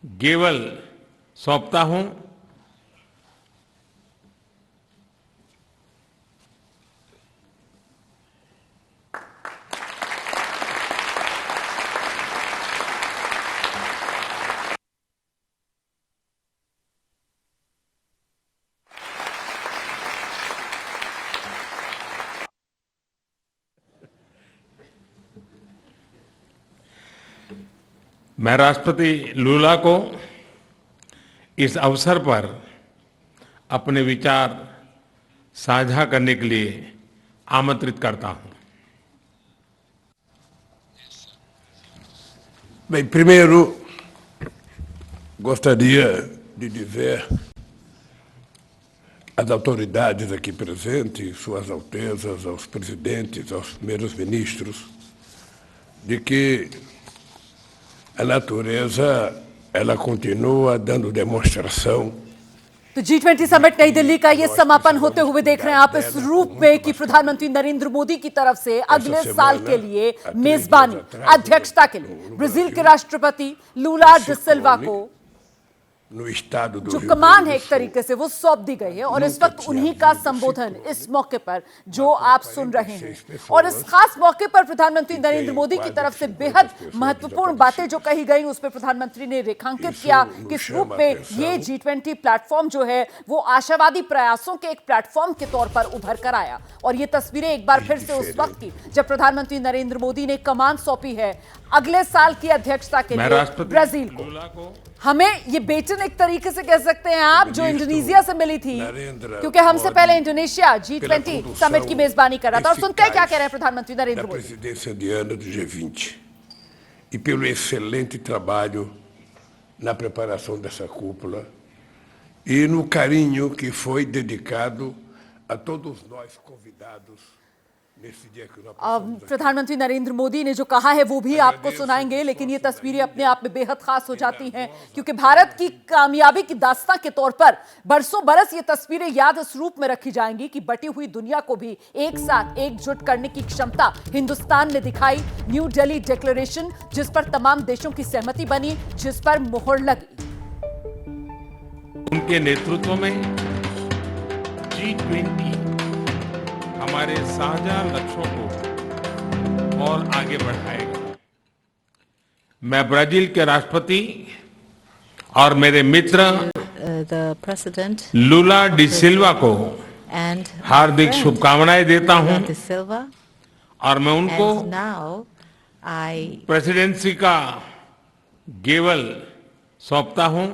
Gavel सौंपता हूं। मैं राष्ट्रपति लूला को इस अवसर पर अपने विचार साझा करने के लिए आमंत्रित करता हूं। Bem, primeiro gostaria de dizer às autoridades aqui presentes, suas altezas, aos presidentes, aos primeiros ministros, de que a natureza ela continua dando demonstração। तो G20 समिट नई दिल्ली का ये समापन होते हुए देख रहे हैं आप इस रूप में कि प्रधानमंत्री नरेंद्र मोदी की तरफ से अगले साल के लिए मेजबानी अध्यक्षता के लिए ब्राजील के राष्ट्रपति लूला डी सिल्वा को जो कमान है एक तरीके से वो सौंप दी गई है और इस वक्त उन्हीं का संबोधन इस मौके पर जो आप सुन रहे हैं और इस खास मौके पर प्रधानमंत्री नरेंद्र मोदी की तरफ से बेहद महत्वपूर्ण बातें जो कही गई उस पर प्रधानमंत्री ने रेखांकित किया किस रूप में ये G20 प्लेटफॉर्म जो है वो आशावादी प्रयासों के एक प्लेटफॉर्म के तौर पर उभर कर आया और ये तस्वीरें एक बार फिर से उस वक्त की जब प्रधानमंत्री नरेंद्र मोदी ने कमान सौंपी है अगले साल की अध्यक्षता के लिए ब्राजील को। हमें ये बेचन एक तरीके से कह सकते हैं आप जो इंडोनेशिया से मिली थी क्योंकि हमसे पहले इंडोनेशिया G20 समिट की मेजबानी कर रहा था और सुनते हैं क्या कह रहे हैं प्रधानमंत्री Narendra Modi. presidência de ano do G20 e pelo excelente trabalho na preparação dessa cúpula e no carinho que foi dedicado a todos nós convidados। प्रधानमंत्री नरेंद्र मोदी ने जो कहा है वो भी आपको सुनाएंगे लेकिन ये तस्वीरें अपने आप में बेहद खास हो जाती हैं क्योंकि भारत की कामयाबी की दास्तां के तौर पर बरसों बरस ये तस्वीरें याद इस रूप में रखी जाएंगी कि बटी हुई दुनिया को भी एक साथ एकजुट करने की क्षमता हिंदुस्तान ने दिखाई। न्यू दिल्ली डिक्लेरेशन जिस पर तमाम देशों की सहमति बनी जिस पर मोहर लगी। उनके नेतृत्व में G20 हमारे साझा लक्ष्यों को और आगे बढ़ाएगा। मैं ब्राजील के राष्ट्रपति और मेरे मित्र लूला डी सिल्वा को हार्दिक शुभकामनाएं देता हूं और मैं उनको प्रेसिडेंसी का गेवल सौंपता हूं।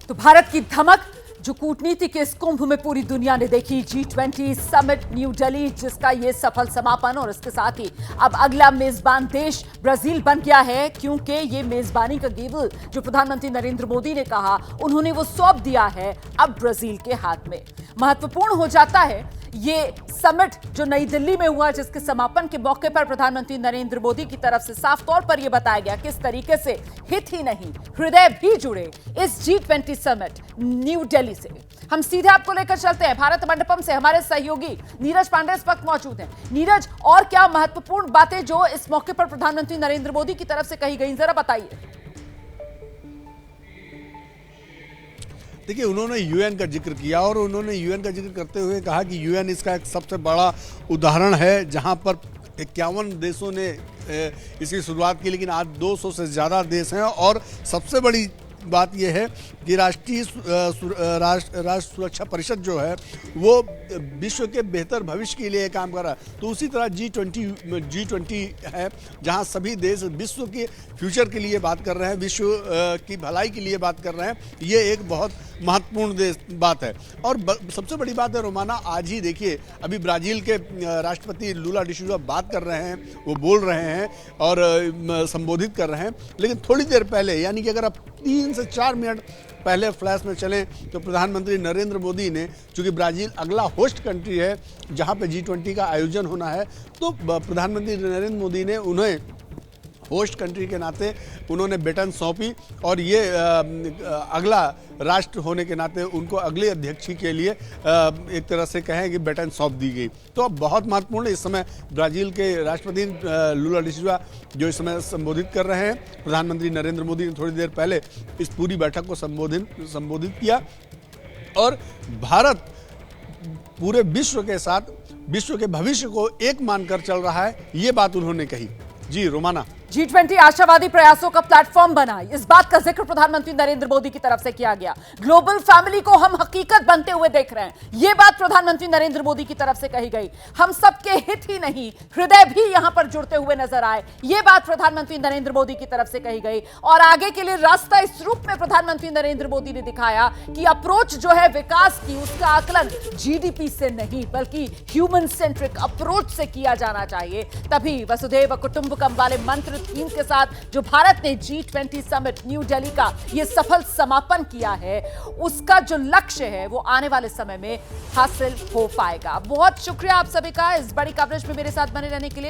तो भारत की धमक जो कूटनीति के इस कुंभ में पूरी दुनिया ने देखी G20 समिट न्यू दिल्ली जिसका ये सफल समापन और इसके साथ ही अब अगला मेजबान देश ब्राजील बन गया है क्योंकि ये मेजबानी का गेवल जो प्रधानमंत्री नरेंद्र मोदी ने कहा उन्होंने वो सौंप दिया है अब ब्राजील के हाथ में। महत्वपूर्ण हो जाता है ये समिट जो नई दिल्ली में हुआ जिसके समापन के मौके पर प्रधानमंत्री नरेंद्र मोदी की तरफ से साफ तौर पर यह बताया गया किस तरीके से हित ही नहीं हृदय भी जुड़े इस G20 समिट न्यू दिल्ली से। हम सीधे आपको लेकर चलते हैं भारत मंडपम से हमारे सहयोगी नीरज पांडे इस वक्त मौजूद हैं। नीरज और क्या महत्वपूर्ण बातें जो इस मौके पर प्रधानमंत्री नरेंद्र मोदी की तरफ से कही गई जरा बताइए। देखिए उन्होंने यूएन का जिक्र किया और उन्होंने यूएन का जिक्र करते हुए कहा कि यूएन इसका एक सबसे बड़ा उदाहरण है जहां पर 51 देशों ने इसकी शुरुआत की लेकिन आज 200 से ज़्यादा देश हैं और सबसे बड़ी बात यह है कि राष्ट्रीय राष्ट्र सुरक्षा परिषद जो है वो विश्व के बेहतर भविष्य के लिए काम कर रहा है। तो उसी तरह G20 है जहां सभी देश विश्व के फ्यूचर के लिए बात कर रहे हैं, विश्व की भलाई के लिए बात कर रहे हैं। ये एक बहुत महत्वपूर्ण बात है और सबसे बड़ी बात है रोमाना आज ही देखिए अभी ब्राज़ील के राष्ट्रपति लूला डी सिल्वा बात कर रहे हैं, वो बोल रहे हैं और संबोधित कर रहे हैं। लेकिन थोड़ी देर पहले यानी कि अगर आप 3 से 4 मिनट पहले फ्लैश में चलें तो प्रधानमंत्री नरेंद्र मोदी ने चूंकि ब्राज़ील अगला होस्ट कंट्री है जहां पे G20 का आयोजन होना है तो प्रधानमंत्री नरेंद्र मोदी ने उन्हें होस्ट कंट्री के नाते उन्होंने बेटन सौंपी और ये अगला राष्ट्र होने के नाते उनको अगले अध्यक्ष के लिए एक तरह से कहें कि बेटन सौंप दी गई। तो अब बहुत महत्वपूर्ण इस समय ब्राजील के राष्ट्रपति लुला डी सिल्वा जो इस समय संबोधित कर रहे हैं। प्रधानमंत्री नरेंद्र मोदी ने थोड़ी देर पहले इस पूरी बैठक को संबोधित किया और भारत पूरे विश्व के साथ विश्व के भविष्य को एक मानकर चल रहा है, ये बात उन्होंने कही। जी रोमाना। G20 आशावादी प्रयासों का प्लेटफॉर्म बना, इस बात का जिक्र प्रधानमंत्री नरेंद्र मोदी की तरफ से किया गया। ग्लोबल फैमिली को हम हकीकत बनते हुए देख रहे हैं, यह बात प्रधानमंत्री नरेंद्र मोदी की तरफ से कही गई। हम सबके हित ही नहीं, हृदय भी यहां पर जुड़ते हुए नजर आए, यह बात प्रधानमंत्री नरेंद्र मोदी की तरफ से कही गई। और आगे के लिए रास्ता इस रूप में प्रधानमंत्री नरेंद्र मोदी ने दिखाया कि अप्रोच जो है विकास की, उसका आकलन जीडीपी से नहीं बल्कि ह्यूमन सेंट्रिक अप्रोच से किया जाना चाहिए। तभी वसुधैव कुटुंबकम वाले मंत्र थीम के साथ जो भारत ने G20 समिट न्यू दिल्ली का ये सफल समापन किया है, उसका जो लक्ष्य है वो आने वाले समय में हासिल हो पाएगा। बहुत शुक्रिया आप सभी का इस बड़ी कवरेज में मेरे साथ बने रहने के लिए।